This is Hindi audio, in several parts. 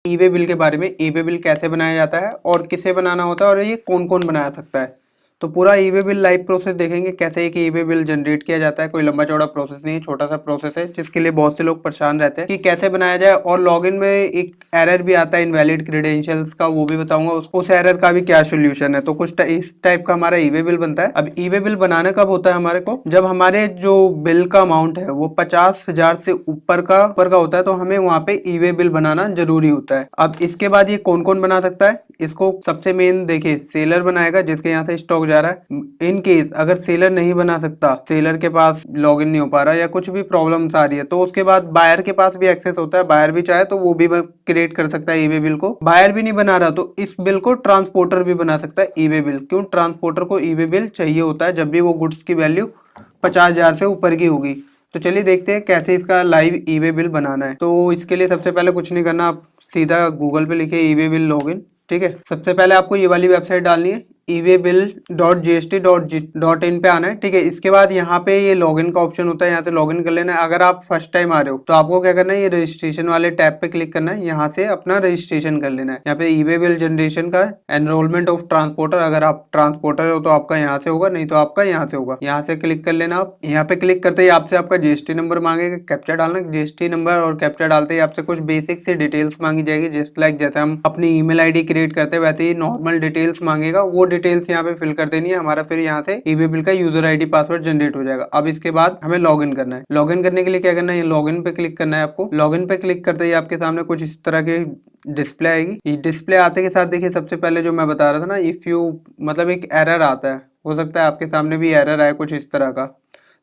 ई वे बिल के बारे में, ई वे बिल कैसे बनाया जाता है और किसे बनाना होता है और ये कौन कौन बना सकता है। तो पूरा ई वे बिल लाइव प्रोसेस देखेंगे, कैसे एक ई वे बिल जनरेट किया जाता है। कोई लंबा चौड़ा प्रोसेस नहीं है, छोटा सा प्रोसेस है जिसके लिए बहुत से लोग परेशान रहते हैं कि कैसे बनाया जाए। और लॉगिन में एक एरर भी आता है इनवैलिड क्रेडेंशियल्स का, वो भी बताऊंगा। उस एरर का भी क्या सोल्यूशन है। तो कुछ इस टाइप का हमारा ई वे बिल बनता है। अब ई वे बिल बनाना कब होता है हमारे को, जब हमारे जो बिल का अमाउंट है वो 50,000 से ऊपर का होता है, तो हमें वहां पे ई वे बिल बनाना जरूरी होता है। अब इसके बाद ये कौन कौन बना सकता है, इसको सबसे मेन देखिए सेलर बनाएगा जिसके यहाँ से स्टॉक जा रहा है। इन केस अगर सेलर नहीं बना सकता, सेलर के पास लॉगिन नहीं हो पा रहा या कुछ भी प्रॉब्लम्स आ रही है, तो उसके बाद बायर के पास भी एक्सेस होता है। बायर भी चाहे तो वो भी क्रिएट कर सकता है ई वे बिल को। बायर भी नहीं बना रहा तो इस बिल को ट्रांसपोर्टर भी बना सकता है ई वे बिल। क्यों, ट्रांसपोर्टर को ई वे बिल चाहिए होता है जब भी वो गुड्स की वैल्यू 50,000 से ऊपर की होगी। तो चलिए देखते हैं कैसे इसका लाइव ई वे बिल बनाना है। तो इसके लिए सबसे पहले कुछ नहीं करना, आप सीधा गूगल पे लिखे ई वे बिल लॉगिन। ठीक है, सबसे पहले आपको ये वाली वेबसाइट डालनी है eWaybill.gst.in पे आना है। ठीक है, इसके बाद यहाँ पे ये लॉगिन का ऑप्शन होता है, यहाँ से लॉगिन कर लेना है। अगर आप फर्स्ट टाइम आ रहे हो तो आपको क्या करना है, ये रजिस्ट्रेशन वाले टैब पे क्लिक करना है, यहाँ से अपना रजिस्ट्रेशन कर लेना है। यहाँ पे ई वे बिल जनरेशन का एनरोलमेंट ऑफ ट्रांसपोर्टर, अगर आप ट्रांसपोर्टर हो तो आपका यहाँ से होगा, नहीं तो आपका यहाँ से होगा। यहाँ से क्लिक कर लेना। आप यहाँ पे क्लिक करते ही आपसे आपका जीएसटी नंबर मांगेगा, कैप्चा डालना। जीएसटी नंबर और कैप्चा डालते ही आपसे कुछ बेसिक से डिटेल्स मांगी जाएगी, जस्ट लाइक जैसे हम अपनी ईमेल आईडी क्रिएट करते हैं वैसे ही नॉर्मल डिटेल्स मांगेगा। वो डिटेल्स यहाँ पे फिल कर देनी है। हमारा फिर यहाँ से ई वे बिल का यूजर आईडी पासवर्ड जनरेट हो जाएगा। अब इसके बाद हमें लॉगिन करना है। लॉगिन करने के लिए क्या करना है, लॉगिन पे क्लिक करना है आपको। लॉगिन पे क्लिक करते ही आपके सामने कुछ इस तरह के डिस्प्ले आएगी। ये डिस्प्ले आते के साथ देखिए सबसे पहले जो मैं बता रहा था ना, इफ यू मतलब एक एरर आता है, हो सकता है आपके सामने भी एरर आए कुछ इस तरह का।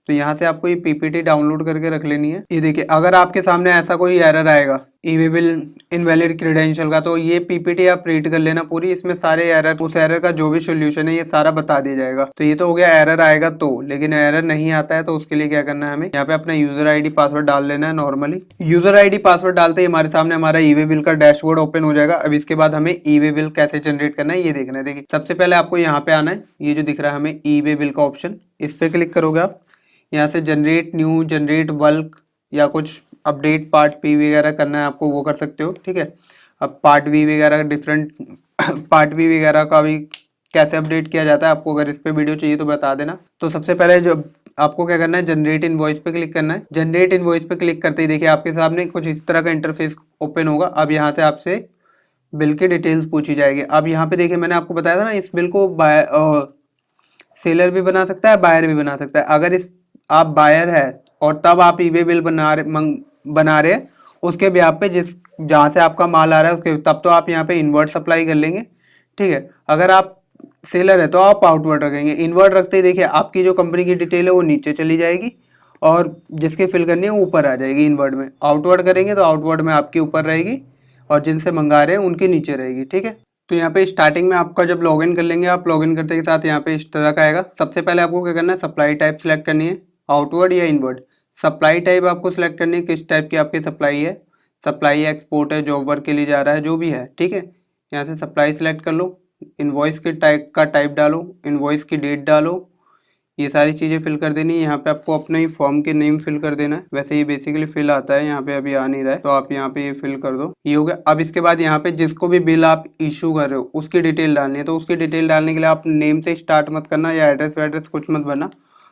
तो यहाँ से आपको ये पीपीटी डाउनलोड करके रख लेनी है। ये देखिए अगर आपके सामने ऐसा कोई एरर आएगा ई वे बिल इनवैलिड क्रेडेंशियल का, तो ये पीपीटी आप रीड कर लेना पूरी। इसमें सारे एरर, उस एरर का जो भी सोल्यूशन है ये सारा बता दिया जाएगा। तो ये तो हो गया एरर आएगा तो, लेकिन एरर नहीं आता है तो उसके लिए क्या करना है, हमें यहाँ पे अपना यूजर आईडी पासवर्ड डाल लेना है। नॉर्मली यूजर आईडी पासवर्ड डालते ही हमारे सामने हमारा ई वे बिल का डैशबोर्ड ओपन हो जाएगा। अब इसके बाद हमें ई वे बिल कैसे जनरेट करना है ये देखना है। देखिए सबसे पहले आपको यहाँ पे आना है, ये जो दिख रहा है हमें ई वे बिल का ऑप्शन, इस पे क्लिक करोगे आप। यहाँ से जनरेट न्यू, जनरेट बल्क या कुछ अपडेट पार्ट पी वगैरह करना है आपको, वो कर सकते हो। ठीक है, अब पार्ट वी वगैरह डिफरेंट पार्ट वी वगैरह का भी कैसे अपडेट किया जाता है आपको, अगर इस पे वीडियो चाहिए तो बता देना। तो सबसे पहले जो आपको क्या करना है, जनरेट इनवॉइस पे क्लिक करना है। जनरेट इनवॉइस पे क्लिक करते ही देखिए आपके सामने कुछ इस तरह का इंटरफेस ओपन होगा। अब यहाँ से आपसे बिल की डिटेल्स पूछी जाएगी। अब यहाँ पे देखिए मैंने आपको बताया था ना, इस बिल को सेलर भी बना सकता है, बायर भी बना सकता है। अगर इस आप बायर है और तब आप ई वे बिल बना रहे उसके ब्याज पे, जिस जहाँ से आपका माल आ रहा है उसके, तब तो आप यहाँ पे इनवर्ट सप्लाई कर लेंगे। ठीक है, अगर आप सेलर है तो आप आउटवर्ड रखेंगे। इनवर्ट रखते ही देखिए आपकी जो कंपनी की डिटेल है वो नीचे चली जाएगी और जिसकी फिल करनी है वो ऊपर आ जाएगी इनवर्ट में। आउटवर्ड करेंगे तो आउटवर्ड में आपकी ऊपर रहेगी और जिनसे मंगा रहे हैं उनके नीचे रहेगी। ठीक है, तो यहाँ पे स्टार्टिंग में आपका जब लॉगिन कर लेंगे, आप लॉगिन करते के साथ यहाँ पे इस तरह का आएगा। सबसे पहले आपको क्या करना है, सप्लाई टाइप सेलेक्ट करनी है, आउटवर्ड या इनवर्ड। सप्लाई टाइप आपको सिलेक्ट करनी है, किस टाइप की आपकी सप्लाई है, सप्लाई एक्सपोर्ट है, जॉब वर्क के लिए जा रहा है, जो भी है। ठीक है, यहाँ से सप्लाई सेलेक्ट कर लो, इनवॉइस के टाइप का टाइप डालो, इनवॉइस की डेट डालो, ये सारी चीज़ें फिल कर देनी है। यहाँ पे आपको अपने ही फॉर्म के नेम फिल कर देना है। वैसे ये बेसिकली फिल आता है, यहाँ पे अभी आ नहीं रहा है तो आप यहाँ पे ये फिल कर दो। ये हो गया। अब इसके बाद यहाँ पे जिसको भी बिल आप इशू कर रहे हो उसकी डिटेल डालनी है। तो उसकी डिटेल डालने के लिए आप नेम से स्टार्ट मत करना या एड्रेस वैड्रेस कुछ मत भरना।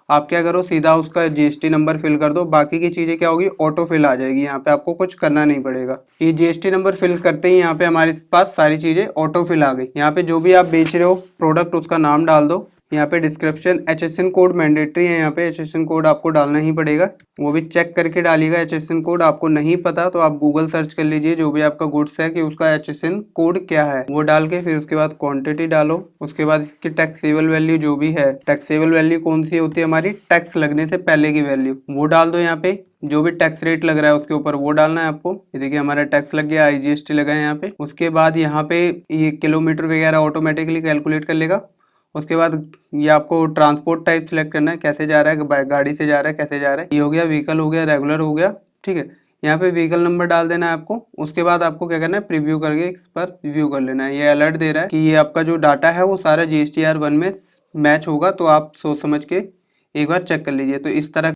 आप क्या करो, सीधा उसका जीएसटी नंबर फिल कर दो। बाकी की चीज़ें क्या होगी, ऑटो फिल आ जाएगी। यहाँ पे आपको कुछ करना नहीं पड़ेगा। ये जीएसटी नंबर फिल करते ही यहाँ पे हमारे पास सारी चीज़ें ऑटो फिल आ गई। यहाँ पे जो भी आप बेच रहे हो प्रोडक्ट उसका नाम डाल दो। यहाँ पे डिस्क्रिप्शन, HSN कोड मैंडेटरी है, यहाँ पे HSN कोड आपको डालना ही पड़ेगा, वो भी चेक करके डालिएगा। HSN कोड आपको नहीं पता तो आप गूगल सर्च कर लीजिए जो भी आपका गुड्स है कि उसका HSN कोड क्या है, वो डाल के फिर उसके बाद क्वांटिटी डालो। उसके बाद इसकी टैक्सेबल वैल्यू जो भी है, टैक्सेबल वैल्यू कौन सी होती है हमारी, टैक्स लगने से पहले की वैल्यू, वो डाल दो। यहाँ पे जो भी टैक्स रेट लग रहा है उसके ऊपर वो डालना है आपको। ये देखिए हमारा टैक्स लग गया, IGST लगा है यहाँ पे। उसके बाद यहाँ पे ये किलोमीटर वगैरह ऑटोमेटिकली कैलकुलेट कर लेगा। उसके बाद ये आपको ट्रांसपोर्ट टाइप सिलेक्ट करना है, कैसे जा रहा है, गाड़ी से जा रहा है, कैसे जा रहा है। ये हो गया, व्हीकल हो गया, रेगुलर हो गया। ठीक है, यहाँ पे व्हीकल नंबर डाल देना है आपको। उसके बाद आपको क्या करना है, प्रीव्यू करके इस पर व्यू कर लेना है। ये अलर्ट दे रहा है कि ये आपका जो डाटा है वो सारा GSTR 1 में मैच होगा, तो आप सोच समझ के एक बार चेक कर लीजिए। तो इस तरह